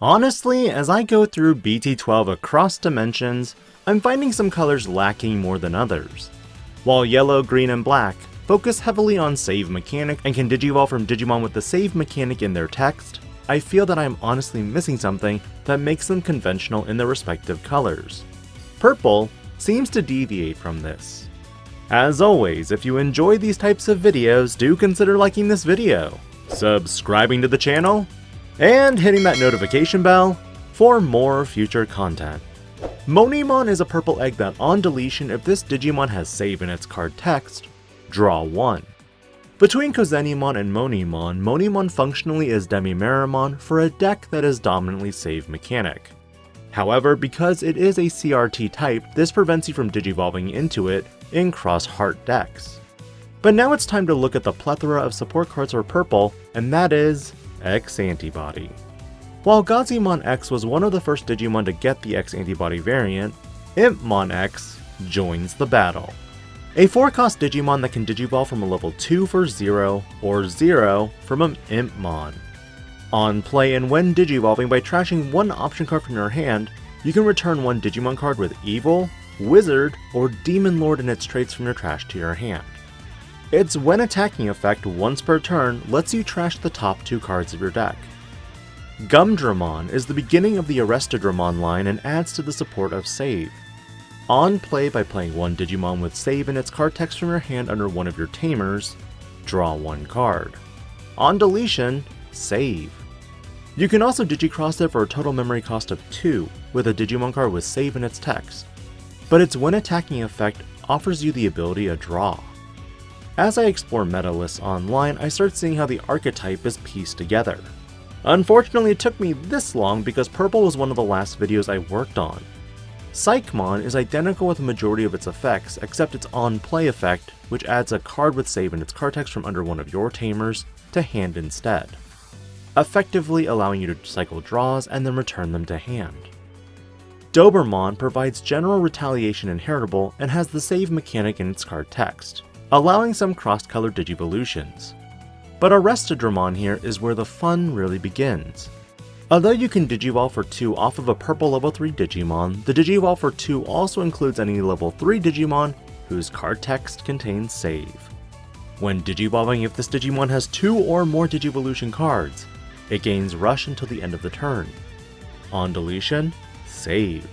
Honestly, as I go through BT12 across dimensions, I'm finding some colors lacking more than others. While yellow, green, and black focus heavily on save mechanic and can digivolve from Digimon with the save mechanic in their text, I feel that I'm honestly missing something that makes them conventional in their respective colors. Purple seems to deviate from this. As always, if you enjoy these types of videos, do consider liking this video, subscribing to the channel, and hitting that notification bell for more future content. Monimon is a purple egg that on deletion, if this Digimon has save in its card text, draw 1. Between Kozenimon and Monimon, Monimon functionally is Demimeramon for a deck that is dominantly save mechanic. However, because it is a CRT type, this prevents you from digivolving into it in cross-heart decks. But now it's time to look at the plethora of support cards for purple, and that is X-antibody. While Gazimon X was one of the first Digimon to get the X-antibody variant, Impmon X joins the battle. A 4-cost Digimon that can digivolve from a level 2 for 0 or 0 from an Impmon. On play and when digivolving by trashing one option card from your hand, you can return one Digimon card with Evil, Wizard, or Demon Lord in its traits from your trash to your hand. Its when attacking effect once per turn lets you trash the top 2 cards of your deck. Gumdramon is the beginning of the Arrestadramon line and adds to the support of save. On play by playing one Digimon with save in its card text from your hand under one of your tamers, draw 1 card. On deletion, save. You can also digicross it for a total memory cost of 2 with a Digimon card with save in its text, but its when attacking effect offers you the ability to draw. As I explore meta lists online, I start seeing how the archetype is pieced together. Unfortunately, it took me this long because purple was one of the last videos I worked on. Psychmon is identical with the majority of its effects except its on-play effect, which adds a card with save in its card text from under one of your tamers to hand instead, effectively allowing you to cycle draws and then return them to hand. Dobermon provides general retaliation inheritable and has the save mechanic in its card text, allowing some cross-color digivolutions. But Arrestadramon here is where the fun really begins. Although you can digivolve for 2 off of a purple level 3 Digimon, the digivolve for 2 also includes any level 3 Digimon whose card text contains save. When digivolving, if this Digimon has 2 or more Digivolution cards, it gains rush until the end of the turn. On deletion, save.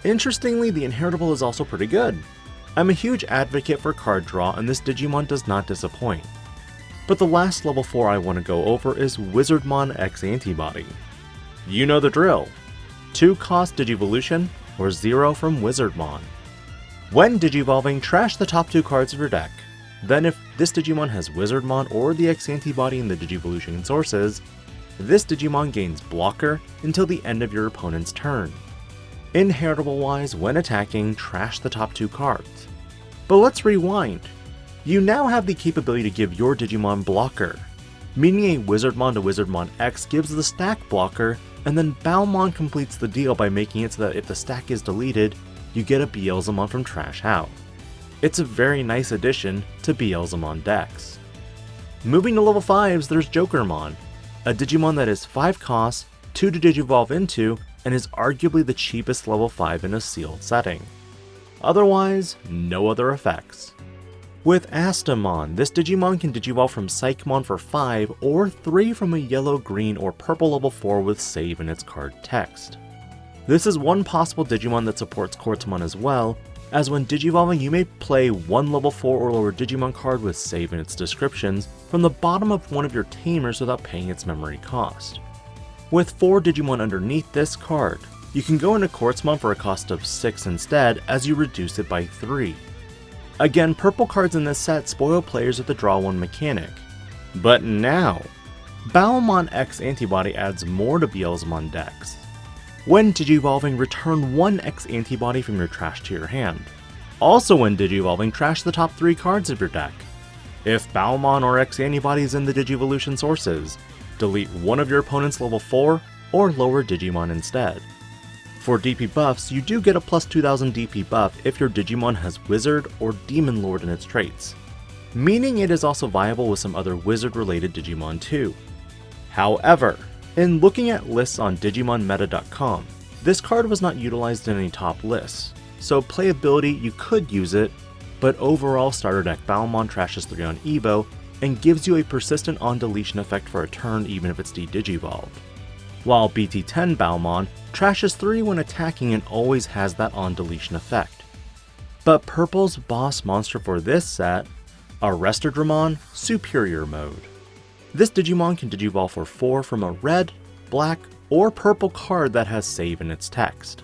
Interestingly, the inheritable is also pretty good. I'm a huge advocate for card draw and this Digimon does not disappoint. But the last level 4 I want to go over is Wizardmon X-antibody. You know the drill. 2 cost Digivolution or 0 from Wizardmon. When digivolving, trash the top 2 cards of your deck. Then if this Digimon has Wizardmon or the X-antibody in the Digivolution sources, this Digimon gains blocker until the end of your opponent's turn. Inheritable wise, when attacking, trash the top 2 cards. But let's rewind. You now have the capability to give your Digimon blocker, meaning a Wizardmon to Wizardmon X gives the stack blocker, and then Balmon completes the deal by making it so that if the stack is deleted, you get a Beelzemon from trash out. It's a very nice addition to Beelzemon decks. Moving to level 5s, there's Jokermon, a Digimon that is 5 costs, 2 to digivolve into, and is arguably the cheapest level 5 in a sealed setting. Otherwise, no other effects. With Astamon, this Digimon can digivolve from Psychmon for 5 or 3 from a yellow, green, or purple level 4 with save in its card text. This is one possible Digimon that supports Quartzmon as well, as when digivolving you may play one level 4 or lower Digimon card with save in its descriptions from the bottom of one of your tamers without paying its memory cost. With 4 Digimon underneath this card, you can go into Quartzmon for a cost of 6 instead as you reduce it by 3. Again, purple cards in this set spoil players with the draw 1 mechanic. But now, Balmon X-antibody adds more to Beelzemon decks. When digivolving, return 1 X-antibody from your trash to your hand. Also when digivolving, trash the top 3 cards of your deck. If Balmon or X-antibody is in the Digivolution sources, delete one of your opponent's level 4 or lower Digimon instead. For DP buffs, you do get a plus 2000 DP buff if your Digimon has Wizard or Demon Lord in its traits, meaning it is also viable with some other Wizard related Digimon too. However, In looking at lists on digimonmeta.com, this card was not utilized in any top lists, so playability you could use it, but overall starter deck Balmon trashes 3 on Evo and gives you a persistent on-deletion effect for a turn even if it's de-digivolved, while BT10 Balmon trashes 3 when attacking and always has that on-deletion effect. But Purple's boss monster for this set, Arrestodramon Superior Mode. This Digimon can digivolve for 4 from a red, black, or purple card that has save in its text.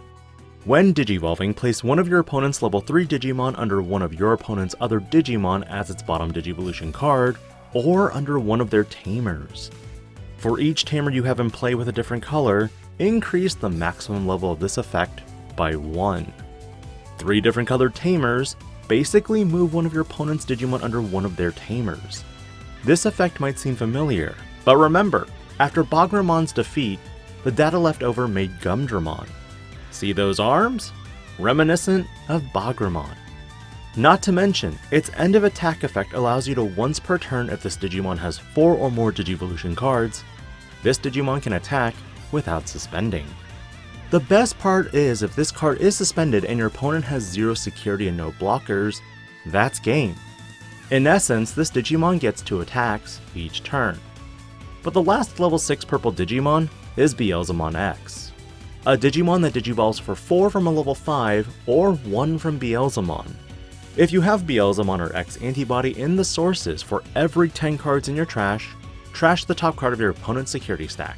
When digivolving, place one of your opponent's level 3 Digimon under one of your opponent's other Digimon as its bottom Digivolution card, or under one of their tamers. For each tamer you have in play with a different color, increase the maximum level of this effect by 1. 3 different colored tamers basically move one of your opponent's Digimon under one of their tamers. This effect might seem familiar, but remember, after Bagramon's defeat, the data left over made Gumdramon. See those arms? Reminiscent of Bagramon. Not to mention, its end of attack effect allows you to once per turn if this Digimon has 4 or more Digivolution cards, this Digimon can attack without suspending. The best part is if this card is suspended and your opponent has 0 security and no blockers, that's game. In essence, this Digimon gets 2 attacks each turn. But the last level 6 purple Digimon is Beelzemon X, a Digimon that digivolves for 4 from a level 5 or 1 from Beelzemon. If you have Beelzemon or X-antibody in the sources for every 10 cards in your trash the top card of your opponent's security stack.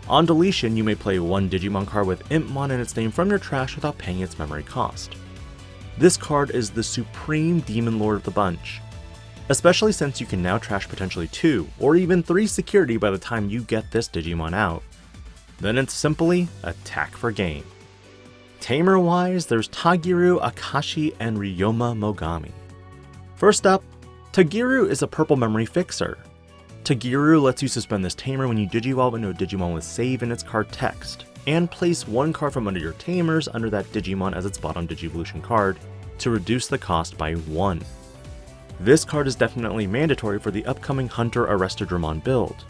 On deletion, you may play one Digimon card with Impmon in its name from your trash without paying its memory cost. This card is the supreme Demon Lord of the bunch, especially since you can now trash potentially 2 or even 3 security by the time you get this Digimon out. Then it's simply attack for game. Tamer wise, there's Tagiru, Akashi, and Ryoma Mogami. First up, Tagiru is a purple memory fixer. Tagiru lets you suspend this tamer when you digivolve into a Digimon with save in its card text, and place one card from under your tamers under that Digimon as its bottom Digivolution card to reduce the cost by 1. This card is definitely mandatory for the upcoming Hunter Arrestodramon build.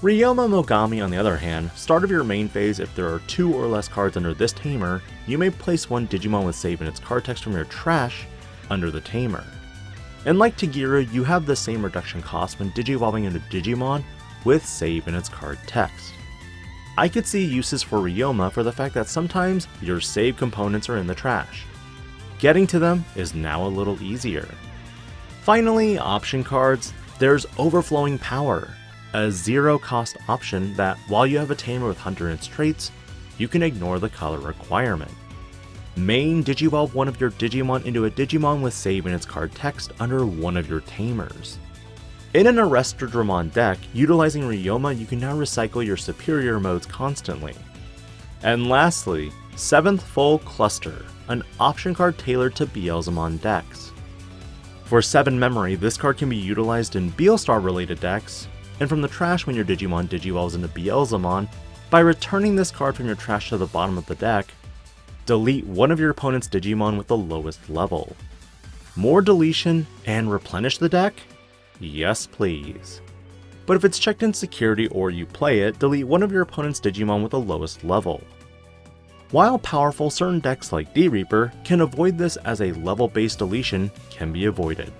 Ryoma Mogami, on the other hand, start of your main phase, if there are 2 or less cards under this tamer, you may place one Digimon with save in its card text from your trash under the tamer. And like Tagiru, you have the same reduction cost when digivolving into Digimon with save in its card text. I could see uses for Ryoma for the fact that sometimes your save components are in the trash. Getting to them is now a little easier. Finally, option cards, there's Overflowing Power, a 0 cost option that, while you have a tamer with Hunter in its traits, you can ignore the color requirement. Main digivolve one of your Digimon into a Digimon with save in its card text under one of your tamers. In an Arrestodramon deck, utilizing Ryoma, you can now recycle your superior modes constantly. And lastly, 7th Full Cluster, an option card tailored to Beelzemon decks. For 7 memory, this card can be utilized in Beelstar related decks, and from the trash when your Digimon digivolves into Beelzemon, by returning this card from your trash to the bottom of the deck, delete one of your opponent's Digimon with the lowest level. More deletion and replenish the deck? Yes please. But if it's checked in security or you play it, delete one of your opponent's Digimon with the lowest level. While powerful, certain decks like D-Reaper can avoid this, as a level-based deletion can be avoided.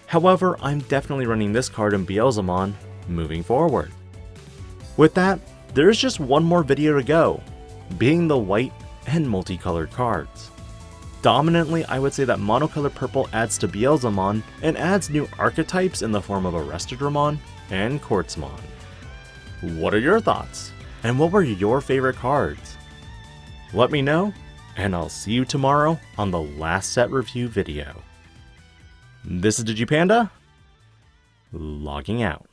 However, I'm definitely running this card in Beelzemon moving forward. With that, there's just one more video to go, being the white and multicolored cards. Dominantly, I would say that monocolored purple adds to Beelzemon and adds new archetypes in the form of Arrestodramon and Quartzmon. What are your thoughts? And what were your favorite cards? Let me know, and I'll see you tomorrow on the last set review video. This is DIGI-PANDA, logging out.